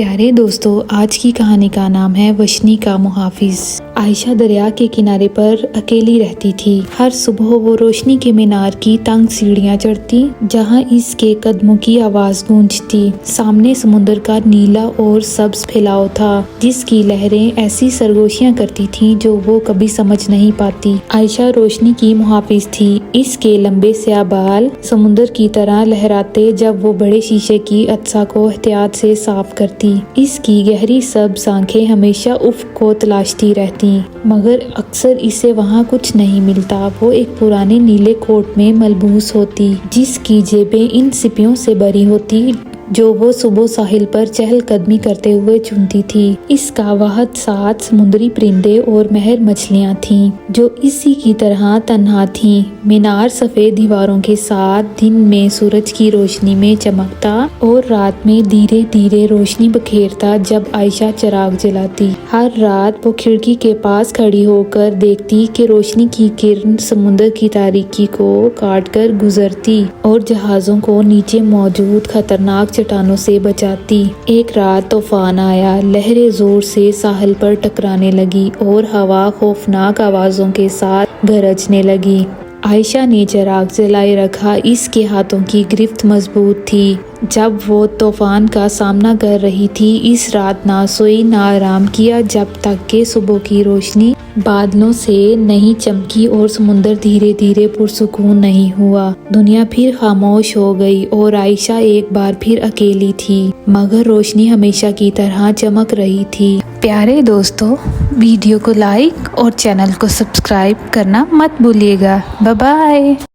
پیارے دوستو، آج کی کہانی کا نام ہے وشنی کا محافظ۔ عائشہ دریا کے کنارے پر اکیلی رہتی تھی۔ ہر صبح وہ روشنی کے مینار کی تنگ سیڑھیاں چڑھتی جہاں اس کے قدموں کی آواز گونجتی۔ سامنے سمندر کا نیلا اور سبز پھیلاؤ تھا جس کی لہریں ایسی سرگوشیاں کرتی تھیں جو وہ کبھی سمجھ نہیں پاتی۔ عائشہ روشنی کی محافظ تھی۔ اس کے لمبے سیاہ بال سمندر کی طرح لہراتے جب وہ بڑے شیشے کی عدسہ کو احتیاط سے صاف کرتی۔ اس کی گہری سبز آنکھیں ہمیشہ افق کو تلاشتی رہتی مگر اکثر اسے وہاں کچھ نہیں ملتا۔ وہ ایک پرانے نیلے کوٹ میں ملبوس ہوتی جس کی جیبیں ان سپیوں سے بھری ہوتی جو وہ صبح ساحل پر چہل قدمی کرتے ہوئے چنتی تھی۔ اس کا واحد ساتھ سمندری پرندے اور مہر مچھلیاں تھیں جو اسی کی طرح تنہا تھیں۔ مینار سفید دیواروں کے ساتھ دن میں سورج کی روشنی میں چمکتا اور رات میں دھیرے دھیرے روشنی بکھیرتا جب عائشہ چراغ جلاتی۔ ہر رات وہ کھڑکی کے پاس کھڑی ہو کر دیکھتی کہ روشنی کی کرن سمندر کی تاریکی کو کاٹ کر گزرتی اور جہازوں کو نیچے موجود خطرناک چٹانوں سے بچاتی۔ ایک رات طوفان آیا، لہریں زور سے ساحل پر ٹکرانے لگی اور ہوا خوفناک آوازوں کے ساتھ گرجنے لگی۔ عائشہ نے چراغ جلائے رکھا، اس کے ہاتھوں کی گرفت مضبوط تھی۔ جب وہ طوفان کا سامنا کر رہی تھی، اس رات نہ سوئی نہ آرام کیا جب تک کہ صبح کی روشنی بادلوں سے نہیں چمکی اور سمندر دھیرے دھیرے پرسکون نہیں ہوا۔ دنیا پھر خاموش ہو گئی اور عائشہ ایک بار پھر اکیلی تھی مگر روشنی ہمیشہ کی طرح چمک رہی تھی۔ پیارے دوستو، ویڈیو کو لائک اور چینل کو سبسکرائب کرنا مت بھولیے گا۔ Bye bye.